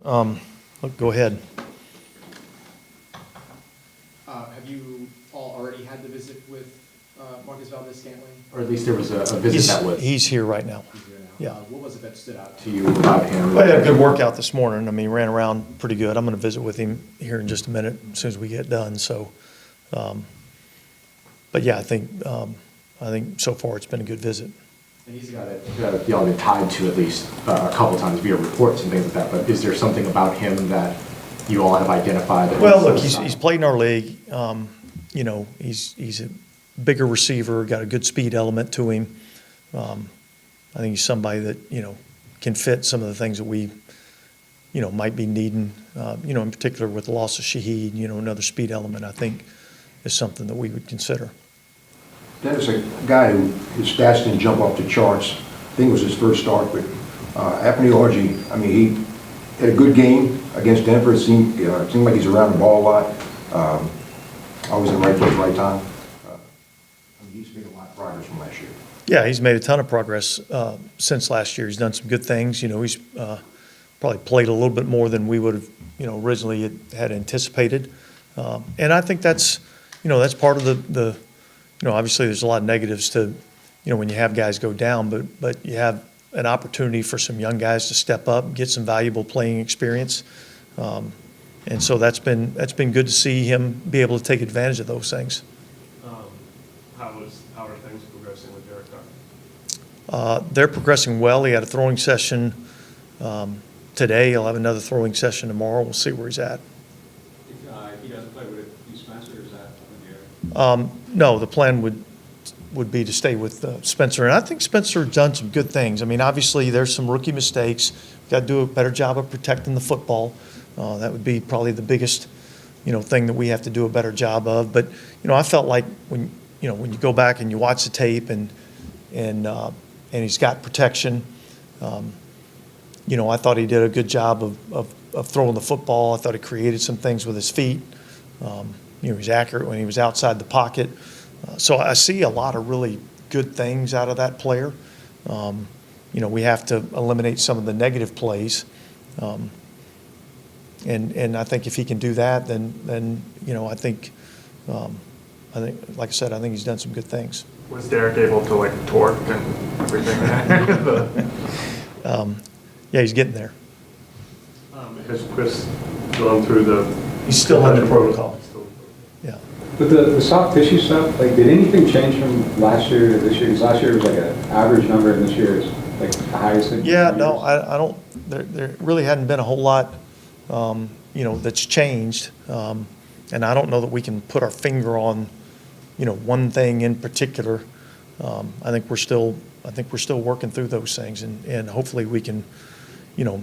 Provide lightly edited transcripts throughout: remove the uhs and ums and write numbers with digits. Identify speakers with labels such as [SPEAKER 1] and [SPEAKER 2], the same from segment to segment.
[SPEAKER 1] Go ahead.
[SPEAKER 2] Have you all already had the visit with Marcus Valdez-Scantling?
[SPEAKER 3] Or at least there was a visit that was.
[SPEAKER 1] He's here right now.
[SPEAKER 2] He's here now.
[SPEAKER 1] Yeah.
[SPEAKER 2] What was it that stood out
[SPEAKER 3] To you about him.
[SPEAKER 1] Well, he had a good workout this morning. I mean, he ran around pretty good. I'm going to visit with him here in just a minute as soon as we get done. So, but yeah, I think so far it's been a good visit.
[SPEAKER 3] And he's a guy that y'all been tied to at least a couple times via reports and things like that. But is there something about him that you all have identified? That
[SPEAKER 1] Well, look, he's played in our league. You know, he's a bigger receiver, got a good speed element to him. I think he's somebody that, you know, can fit some of the things that we, you know, might be needing, you know, in particular with the loss of Shaheed, you know, another speed element, I think, is something that we would consider.
[SPEAKER 4] Dennis, a guy who his stats didn't jump off the charts. I think it was his first start, but Anthony Orji, I mean, he had a good game against Denver. It seemed like he's around the ball a lot. Always in the right place, right time. He's made a lot of progress from last year.
[SPEAKER 1] Yeah, he's made a ton of progress since last year. He's done some good things. You know, he's probably played a little bit more than we would have, you know, originally had anticipated. And I think that's, you know, that's part of the you know, obviously there's a lot of negatives to, you know, when you have guys go down, but you have an opportunity for some young guys to step up, get some valuable playing experience. And so that's been good to see him be able to take advantage of those things.
[SPEAKER 5] How are things progressing with Derek Carr?
[SPEAKER 1] They're progressing well. He had a throwing session today. He'll have another throwing session tomorrow. We'll see where he's at.
[SPEAKER 5] If he doesn't play, would it be Spencer or is that in the air?
[SPEAKER 1] No, the plan would be to stay with Spencer. And I think Spencer has done some good things. I mean, obviously there's some rookie mistakes. We've got to do a better job of protecting the football. That would be probably the biggest, you know, thing that we have to do a better job of. But, you know, I felt like when you go back and you watch the tape and he's got protection, you know, I thought he did a good job of throwing the football. I thought he created some things with his feet. You know, he was accurate when he was outside the pocket. So I see a lot of really good things out of that player. You know, we have to eliminate some of the negative plays. And I think if he can do that, then you know, I think, like I said, I think he's done some good things.
[SPEAKER 5] Was Derek able to like torque and everything?
[SPEAKER 1] Yeah, he's getting there.
[SPEAKER 5] Has Chris gone through the?
[SPEAKER 1] He's still under protocol. Yeah.
[SPEAKER 6] But the soft tissue stuff, like, did anything change from last year to this year? Because last year was like an average number, and this year is like the highest.
[SPEAKER 1] Yeah, no, I don't. There really hadn't been a whole lot, you know, that's changed, and I don't know that we can put our finger on, you know, one thing in particular. I think we're still working through those things, and hopefully we can, you know,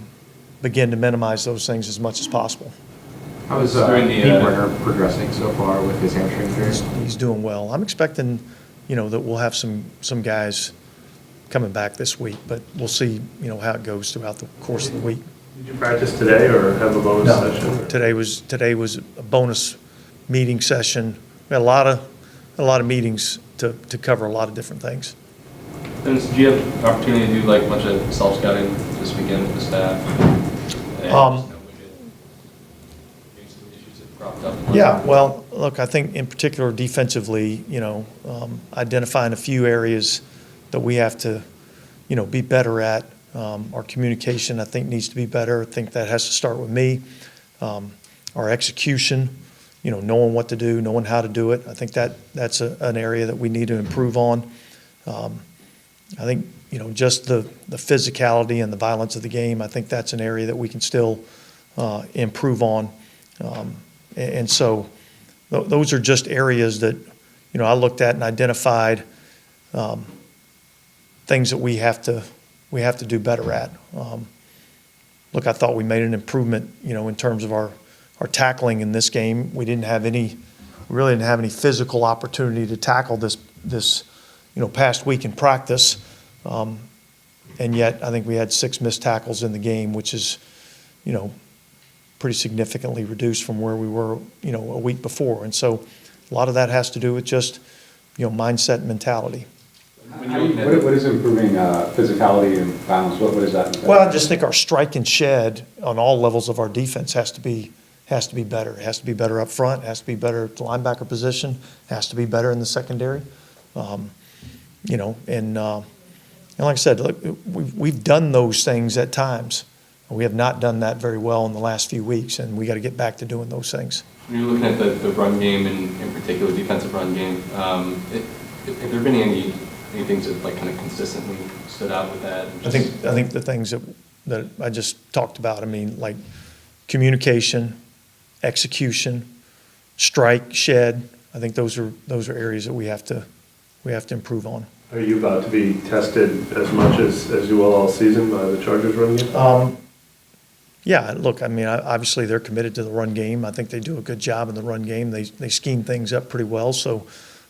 [SPEAKER 1] begin to minimize those things as much as possible.
[SPEAKER 3] How is Pete Werner progressing so far with his hamstring injury?
[SPEAKER 1] He's doing well. I'm expecting, you know, that we'll have some guys coming back this week, but we'll see, you know, how it goes throughout the course of the week.
[SPEAKER 5] Did you practice today or have a bonus session?
[SPEAKER 1] Today was a bonus meeting session. We had a lot of meetings to cover a lot of different things.
[SPEAKER 7] And did you have the opportunity to do like a bunch of self-scouting this weekend with the staff?
[SPEAKER 1] Yeah, well, look, I think in particular defensively, you know, identifying a few areas that we have to, you know, be better at. Our communication, I think, needs to be better. I think that has to start with me. Our execution, you know, knowing what to do, knowing how to do it. I think that's an area that we need to improve on. I think, you know, just the physicality and the violence of the game, I think that's an area that we can still improve on. And so those are just areas that, you know, I looked at and identified things that we have to do better at. Look, I thought we made an improvement, you know, in terms of our tackling in this game. We really didn't have any physical opportunity to tackle this you know, past week in practice. And yet I think we had 6 missed tackles in the game, which is, you know, pretty significantly reduced from where we were, you know, a week before. And so a lot of that has to do with just, you know, mindset and mentality.
[SPEAKER 7] When you're looking at
[SPEAKER 6] What is improving physicality and balance? What is that?
[SPEAKER 1] Well, I just think our strike and shed on all levels of our defense has to be better. It has to be better up front, has to be better at the linebacker position, has to be better in the secondary. You know, and like I said, look, we've done those things at times. We have not done that very well in the last few weeks, and we got to get back to doing those things.
[SPEAKER 7] When you're looking at the run game and in particular defensive run game, have there been any things that like kind of consistently stood out with that?
[SPEAKER 1] I think the things that I just talked about, I mean, like communication, execution, strike, shed, I think those are areas that we have to improve on.
[SPEAKER 8] Are you about to be tested as much as you will all season by the Chargers run game?
[SPEAKER 1] Yeah, look, I mean, obviously they're committed to the run game. I think they do a good job in the run game. They scheme things up pretty well. So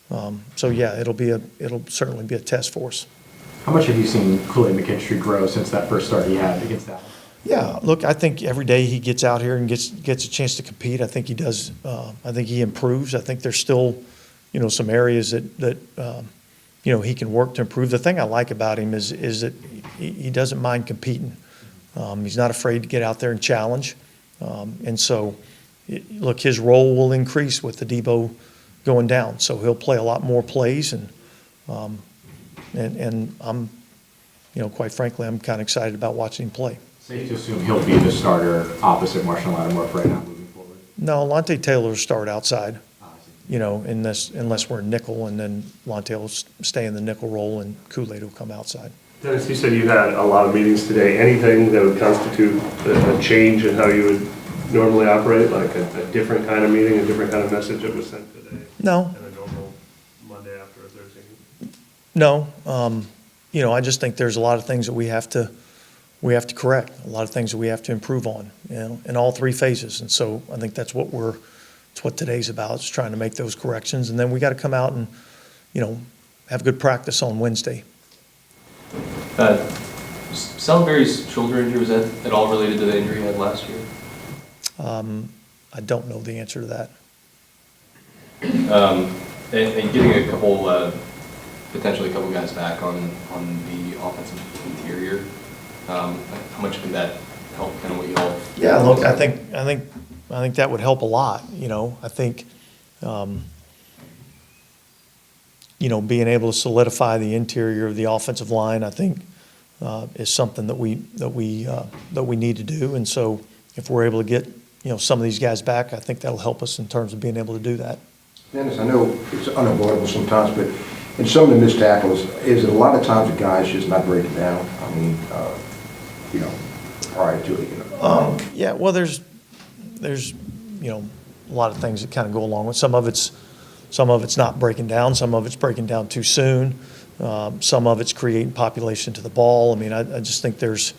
[SPEAKER 1] yeah, it'll certainly be a test for us.
[SPEAKER 3] How much have you seen Kool-Aid McKinstry grow since that first start he had against Dallas?
[SPEAKER 1] Yeah, look, I think every day he gets out here and gets a chance to compete, I think he does. I think he improves. I think there's still, you know, some areas that you know, he can work to improve. The thing I like about him is that he doesn't mind competing. He's not afraid to get out there and challenge. And so, look, his role will increase with the Debo going down. So he'll play a lot more plays, and I'm, you know, quite frankly, I'm kind of excited about watching him play.
[SPEAKER 3] Safe to assume he'll be the starter opposite Marshall Lattimore for right now moving forward?
[SPEAKER 1] No, Lonte Taylor will start outside, you know, unless we're in nickel, and then Lonte will stay in the nickel role, and Kool-Aid will come outside.
[SPEAKER 8] Dennis, you said you had a lot of meetings today. Anything that would constitute a change in how you would normally operate, like a different kind of meeting, a different kind of message that was sent today?
[SPEAKER 1] No.
[SPEAKER 8] And a normal Monday after a Thursday meeting?
[SPEAKER 1] No, you know, I just think there's a lot of things that we have to correct, a lot of things that we have to improve on, you know, in all three phases. And so I think that's what today's about, is trying to make those corrections. And then we got to come out and, you know, have good practice on Wednesday.
[SPEAKER 7] Salisbury's shoulder injury, was that at all related to the injury he had last year?
[SPEAKER 1] I don't know the answer to that.
[SPEAKER 7] And getting a couple, potentially a couple guys back on the offensive interior, how much could that help kind of what you all?
[SPEAKER 1] Yeah, look, I think that would help a lot. You know, I think, you know, being able to solidify the interior of the offensive line, I think, is something that we need to do. And so, if we're able to get, you know, some of these guys back, I think that'll help us in terms of being able to do that.
[SPEAKER 4] Dennis, I know it's unavoidable sometimes, but in some of the missed tackles, is it a lot of times the guys just not breaking down? I mean, you know, prior to it, you know.
[SPEAKER 1] Yeah, well, there's you know, a lot of things that kind of go along with. Some of it's not breaking down. Some of it's breaking down too soon. Some of it's creating population to the ball. I mean, I just think there's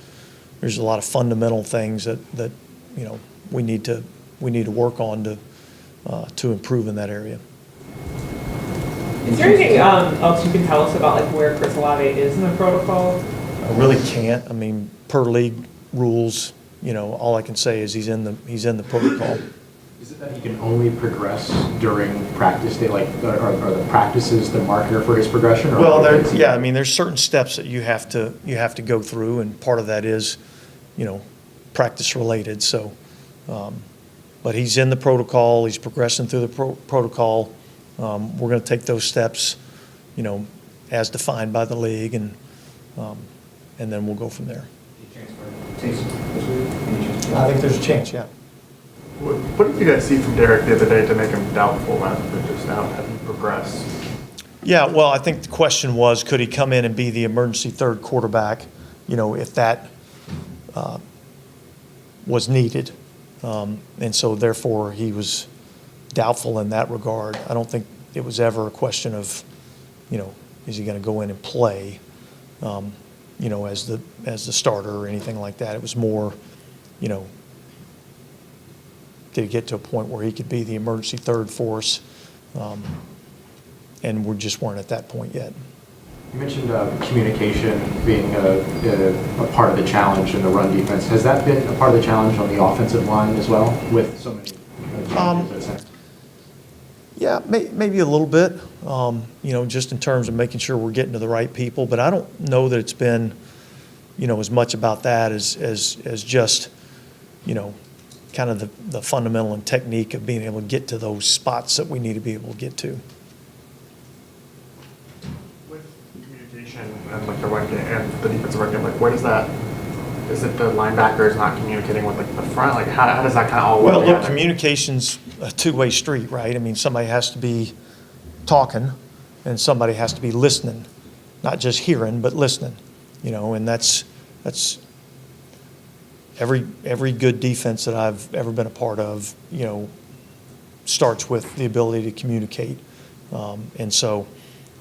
[SPEAKER 1] a lot of fundamental things that you know, we need to work on to improve in that area.
[SPEAKER 9] Is there anything else you can tell us about like where Chris Olave is in the protocol?
[SPEAKER 1] I really can't. I mean, per league rules, you know, all I can say is he's in the protocol.
[SPEAKER 3] Is it that he can only progress during practice day? Like, are the practices the marker for his progression? Or
[SPEAKER 1] Well, I mean, there's certain steps that you have to go through, and part of that is, you know, practice related. So, but he's in the protocol. He's progressing through the protocol. We're going to take those steps, you know, as defined by the league, and then we'll go from there. I think there's a chance, yeah.
[SPEAKER 10] What did you guys see from Derek the other day to make him doubtful rather than just now having progress?
[SPEAKER 1] Yeah, well, I think the question was, could he come in and be the emergency third quarterback, you know, if that was needed. And so therefore he was doubtful in that regard. I don't think it was ever a question of, you know, is he going to go in and play, you know, as the starter or anything like that. It was more, you know, did he get to a point where he could be the emergency third for us? And we just weren't at that point yet.
[SPEAKER 3] You mentioned communication being a part of the challenge in the run defense. Has that been a part of the challenge on the offensive line as well, with so many changes?
[SPEAKER 1] Yeah, maybe a little bit, just in terms of making sure we're getting to the right people, but I don't know that it's been, as much about that as just, kind of the fundamental and technique of being able to get to those spots that we need to be able to get to.
[SPEAKER 10] With communication and like the run game and the defensive run game, like where does that, is it the linebackers not communicating with like the front? Like how does that kind of all work
[SPEAKER 1] Well, look,
[SPEAKER 10] together?
[SPEAKER 1] communication's a two-way street, right? I mean, somebody has to be talking and somebody has to be listening, not just hearing, but listening, and that's every good defense that I've ever been a part of, starts with the ability to communicate. And so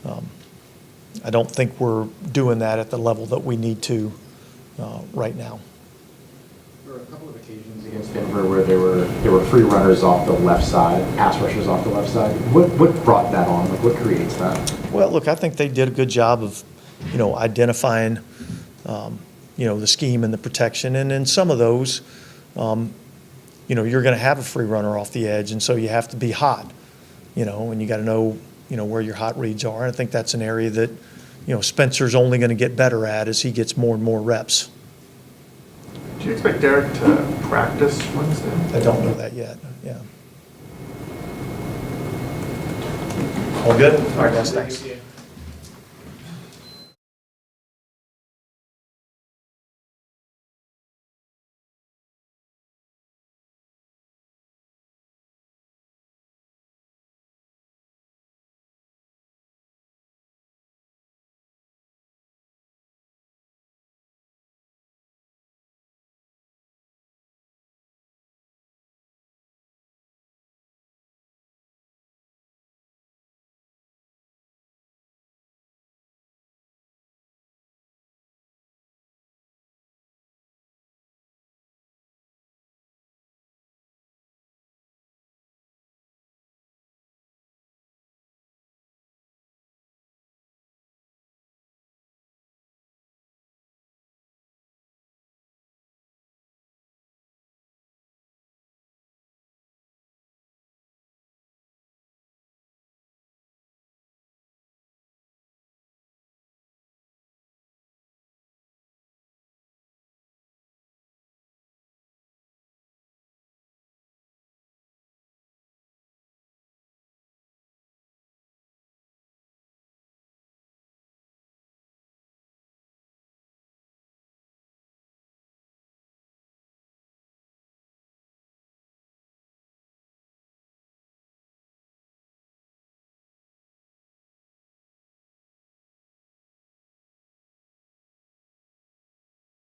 [SPEAKER 1] I don't think we're doing that at the level that we need to right now.
[SPEAKER 3] There were a couple of occasions against Denver where there were free runners off the left side, pass rushers off the left side. What brought that on? Like what creates that?
[SPEAKER 1] Well, look, I think they did a good job of, identifying, the scheme and the protection. And in some of those, you're going to have a free runner off the edge, and so you have to be hot, and you got to know, where your hot reads are. And I think that's an area that, Spencer's only going to get better at as he gets more and more reps.
[SPEAKER 10] Do you expect Derek to practice Wednesday?
[SPEAKER 1] I don't know that yet, yeah. All good? All right, guys, thanks.